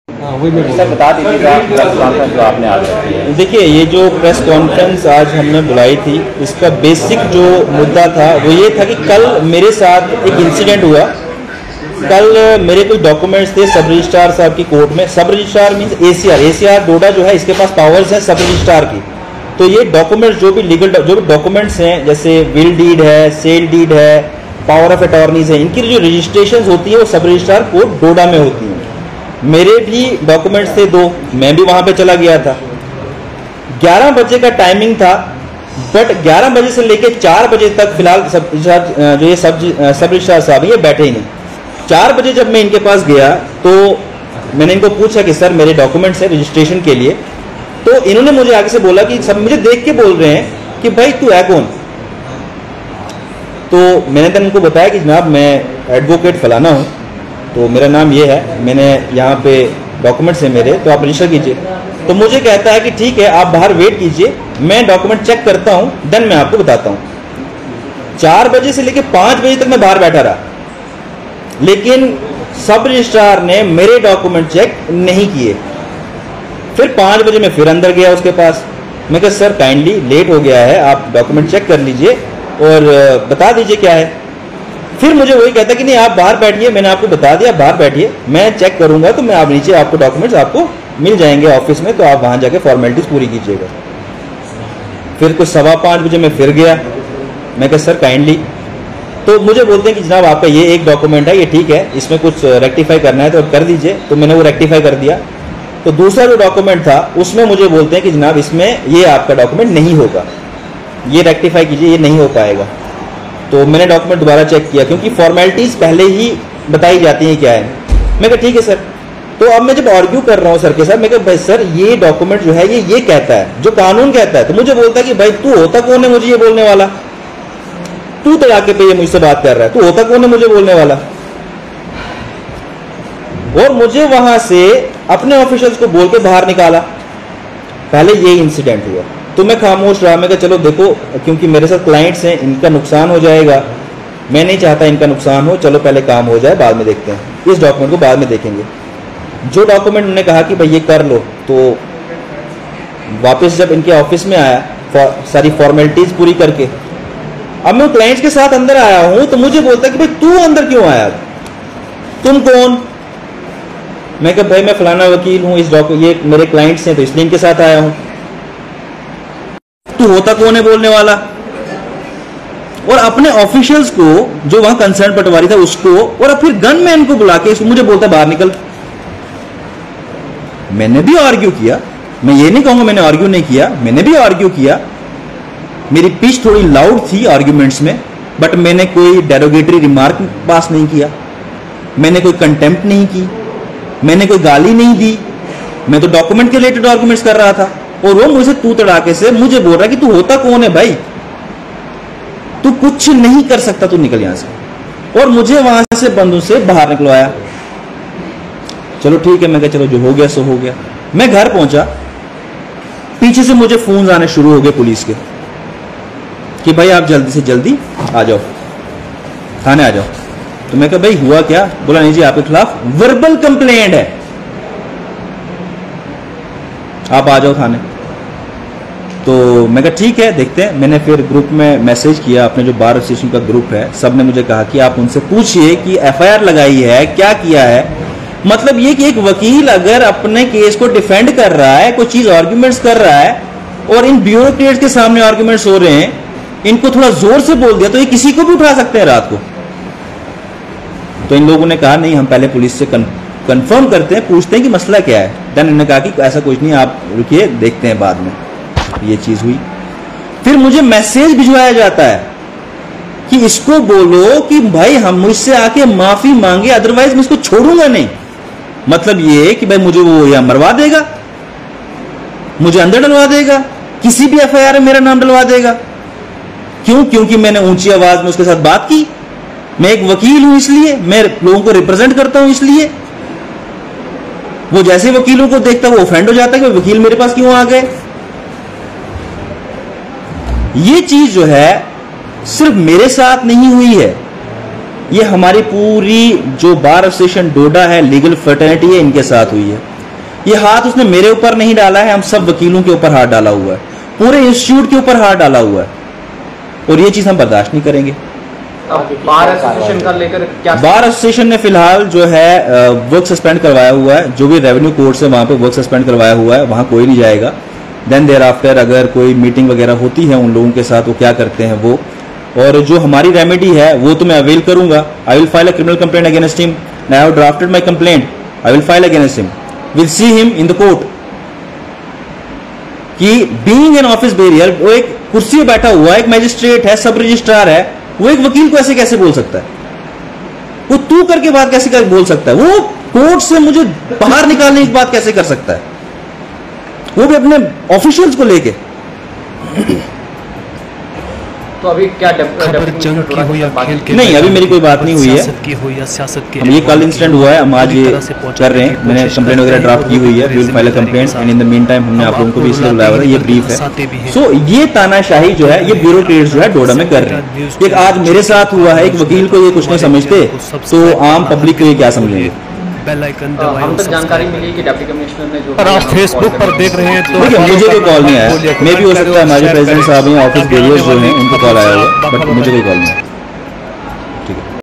Sir बता दीजिएगा press conference जो आपने आज रखी है। देखिए, ये जो प्रेस कॉन्फ्रेंस आज हमने बुलाई थी, इसका बेसिक जो मुद्दा था वो ये था कि कल मेरे साथ एक इंसिडेंट हुआ। कल मेरे कुछ डॉक्यूमेंट्स थे सब रजिस्ट्रार साहब की कोर्ट में। सब रजिस्ट्रार मीन्स एसीआर डोडा जो है, इसके पास पावर्स हैं सब रजिस्ट्रार की। तो ये डॉक्यूमेंट्स जो भी लीगल जो भी डॉक्यूमेंट्स हैं, जैसे विल डीड है, सेल डीड है, पावर ऑफ अटॉर्नीज है, इनकी जो रजिस्ट्रेशन होती है वो सब रजिस्ट्रार कोर्ट डोडा में होती है। मेरे भी डॉक्यूमेंट्स थे 2, मैं भी वहां पे चला गया था। 11 बजे का टाइमिंग था, बट 11 बजे से लेकर 4 बजे तक फिलहाल जो ये सब रजिस्ट्रार साहब ये बैठे ही नहीं। 4 बजे जब मैं इनके पास गया तो मैंने इनको पूछा कि सर मेरे डॉक्यूमेंट्स हैं रजिस्ट्रेशन के लिए। तो इन्होंने मुझे आगे से बोला कि सब मुझे देख के बोल रहे हैं कि भाई तू है कौन। तो मैंने तो इनको बताया कि जनाब मैं एडवोकेट फलाना हूँ, तो मेरा नाम ये है, मैंने यहाँ पे डॉक्यूमेंट्स हैं मेरे, तो आप रजिस्टर कीजिए। तो मुझे कहता है कि ठीक है आप बाहर वेट कीजिए, मैं डॉक्यूमेंट चेक करता हूँ, देन मैं आपको बताता हूँ। 4 बजे से लेकर 5 बजे तक मैं बाहर बैठा रहा, लेकिन सब रजिस्ट्रार ने मेरे डॉक्यूमेंट चेक नहीं किए। फिर 5 बजे मैं फिर अंदर गया उसके पास। मैं कहा सर काइंडली लेट हो गया है, आप डॉक्यूमेंट चेक कर लीजिए और बता दीजिए क्या है। फिर मुझे वही कहता कि नहीं आप बाहर बैठिए, मैंने आपको बता दिया बाहर बैठिए, मैं चेक करूंगा तो मैं आप नीचे आपको डॉक्यूमेंट्स आपको मिल जाएंगे ऑफिस में, तो आप वहां जाके फॉर्मेलिटीज पूरी कीजिएगा। फिर कुछ 5:15 बजे मैं फिर गया। मैं कहा सर काइंडली, तो मुझे बोलते हैं कि जनाब आपका ये एक डॉक्यूमेंट है, ये ठीक है, इसमें कुछ रेक्टिफाई करना है तो कर दीजिए। तो मैंने वो रेक्टिफाई कर दिया। तो दूसरा जो डॉक्यूमेंट था उसमें मुझे बोलते हैं कि जनाब इसमें ये आपका डॉक्यूमेंट नहीं होगा, ये रेक्टिफाई कीजिए, ये नहीं हो पाएगा। तो मैंने डॉक्यूमेंट दोबारा चेक किया, क्योंकि फॉर्मेलिटीज पहले ही बताई जाती हैं क्या है। मैं कहा ठीक है सर। तो अब मैं जब आर्ग्यू कर रहा हूँ सर के साथ, मैं कहा भाई सर ये डॉक्यूमेंट जो है ये कहता है, जो कानून कहता है। तो मुझे बोलता है कि भाई तू होता कौन है मुझे ये बोलने वाला, तू तड़ाके पे ये मुझसे बात कर रहा है, तू होता कौन है मुझे बोलने वाला। और मुझे वहां से अपने ऑफिशियल्स को बोल के बाहर निकाला। पहले ये इंसिडेंट हुआ तो मैं खामोश रहा। मैं कहा चलो देखो, क्योंकि मेरे साथ क्लाइंट्स हैं, इनका नुकसान हो जाएगा, मैं नहीं चाहता इनका नुकसान हो, चलो पहले काम हो जाए, बाद में देखते हैं, इस डॉक्यूमेंट को बाद में देखेंगे। जो डॉक्यूमेंट उन्होंने कहा कि भाई ये कर लो, तो वापस जब इनके ऑफिस में आया सारी फॉर्मेलिटीज पूरी करके, अब मैं क्लाइंट्स के साथ अंदर आया हूं, तो मुझे बोलता है कि भाई तू अंदर क्यों आया, तुम कौन। मैं कहा भाई मैं फलाना वकील हूं, ये मेरे क्लाइंट्स हैं तो इसलिए इनके साथ आया हूं। तू होता कौन है बोलने वाला। और अपने ऑफिशियल्स को, जो वहां कंसर्न पटवारी था उसको, और फिर गनमैन को बुला के मुझे बोलता बाहर निकल। मैंने भी आर्ग्यू किया, मैं ये नहीं कहूंगा मैंने आर्ग्यू नहीं किया, मैंने भी आर्ग्यू किया। मेरी पिच थोड़ी लाउड थी आर्ग्यूमेंट्स में, बट मैंने कोई डेरोगेटरी रिमार्क पास नहीं किया, मैंने कोई कंटेम्प्ट नहीं की, मैंने कोई गाली नहीं दी। मैं तो डॉक्यूमेंट के रिलेटेड आर्ग्यूमेंट्स कर रहा था, और वो मुझे तू तड़ाके से मुझे बोल रहा है कि तू होता कौन है भाई, तू कुछ नहीं कर सकता, तू निकल यहां से। और मुझे वहां से बंदूक से बाहर निकलवाया। चलो ठीक है, मैं कहा चलो जो हो गया सो हो गया। मैं घर पहुंचा, पीछे से मुझे फोन आने शुरू हो गए पुलिस के कि भाई आप जल्दी से जल्दी आ जाओ, थाने आ जाओ। तो मैं कहा भाई हुआ क्या। बोला नहीं जी आपके खिलाफ वर्बल कंप्लेंट है, आप आ जाओ थाने। तो मैं कहा ठीक है देखते हैं। मैंने फिर ग्रुप में मैसेज किया, अपने जो बार एसोसिएशन का ग्रुप है, सब ने मुझे कहा कि आप उनसे पूछिए कि एफआईआर लगाई है, क्या किया है। मतलब ये कि एक वकील अगर अपने केस को डिफेंड कर रहा है, कोई चीज आर्ग्यूमेंट्स कर रहा है, और इन ब्यूरोक्रेट्स के सामने आर्ग्यूमेंट्स हो रहे हैं, इनको थोड़ा जोर से बोल दिया तो ये किसी को भी उठा सकते हैं रात को। तो इन लोगों ने कहा नहीं हम पहले पुलिस से कंफर्म करते हैं, पूछते हैं कि मसला क्या है। देन इन्होंने कहा कि ऐसा कुछ नहीं, आप रुकिए देखते हैं बाद में। ये चीज हुई। फिर मुझे मैसेज भिजवाया जाता है कि इसको बोलो कि भाई हम मुझसे आके माफी मांगे, अदरवाइज मैं इसको छोड़ूंगा नहीं। मतलब ये कि भाई मुझे वो या मरवा देगा, मुझे अंदर डलवा देगा, किसी भी एफआईआर में मेरा नाम डलवा देगा। क्यों? क्योंकि मैंने ऊंची आवाज में उसके साथ बात की। मैं एक वकील हूं, इसलिए मैं लोगों को रिप्रेजेंट करता हूं, इसलिए वो जैसे वकीलों को देखता है वो ऑफेंड हो जाता है कि वकील मेरे पास क्यों आ गए। ये चीज जो है सिर्फ मेरे साथ नहीं हुई है, ये हमारी पूरी जो बार एसोसिएशन डोडा है, लीगल फ्रेटर्निटी है, इनके साथ हुई है। ये हाथ उसने मेरे ऊपर नहीं डाला है, हम सब वकीलों के ऊपर हाथ डाला हुआ है, पूरे इंस्टीट्यूट के ऊपर हाथ डाला हुआ है, और ये चीज हम बर्दाश्त नहीं करेंगे। बार एसोसिएशन का लेकर क्या? बार एसोसिएशन ने फिलहाल जो है वर्क सस्पेंड करवाया हुआ है, जो भी रेवेन्यू कोर्ट से वहां पे वर्क सस्पेंड करवाया हुआ है, वहां कोई नहीं जाएगा। देन देयर आफ्टर अगर कोई मीटिंग वगैरह होती है उन लोगों के साथ, वो क्या करते हैं वो, और जो हमारी रेमेडी है वो तो मैं अवेल करूंगा। I will file a criminal complaint against him, I have drafted my complaint, I will file against him, will see him in the court. कि बीइंग एन ऑफिस बेरियर, वो एक कुर्सी पे बैठा हुआ एक मैजिस्ट्रेट है, सब रजिस्ट्रार है, वो एक वकील को ऐसे कैसे बोल सकता है? वो तू करके बात कैसे बोल सकता है? वो कोर्ट से मुझे बाहर निकालने की बात कैसे कर सकता है, वो भी अपने ऑफिशियल्स को लेके? तो अभी क्या खबर जंग की हो या खेल के नहीं, अभी मेरी कोई बात नहीं हुई है। सियासत की हो या सियासत की, हम ये कल इंसिडेंट हुआ है, हम आज ये कर रहे हैं, मैंने कंप्लेंट वगैरह ड्राफ्ट की हुई है, we will file a complaint and in the meantime हमने आप लोगों को भी इसलिए बुलाया हुआ है, ये ब्रीफ है। सो ये तानाशाही जो है ये ब्यूरोक्रेट्स जो है डोडा में कर रहे हैं। एक आज मेरे साथ हुआ है, एक वकील को ये कुछ नहीं समझते, तो आम पब्लिक को ये क्या समझेंगे? बेल आइकन हम तक जानकारी मिली कि डिप्टी कमिश्नर ने जो, अगर आप फेसबुक पर देख रहे हैं तो देखिए मुझे कोई कॉल नहीं आया, मे भी हो सकता है हमारे प्रेसिडेंट साहब या ऑफिस बेरियर्स जो हैं उनको कॉल आया होगा, बट मुझे कोई कॉल नहीं आया।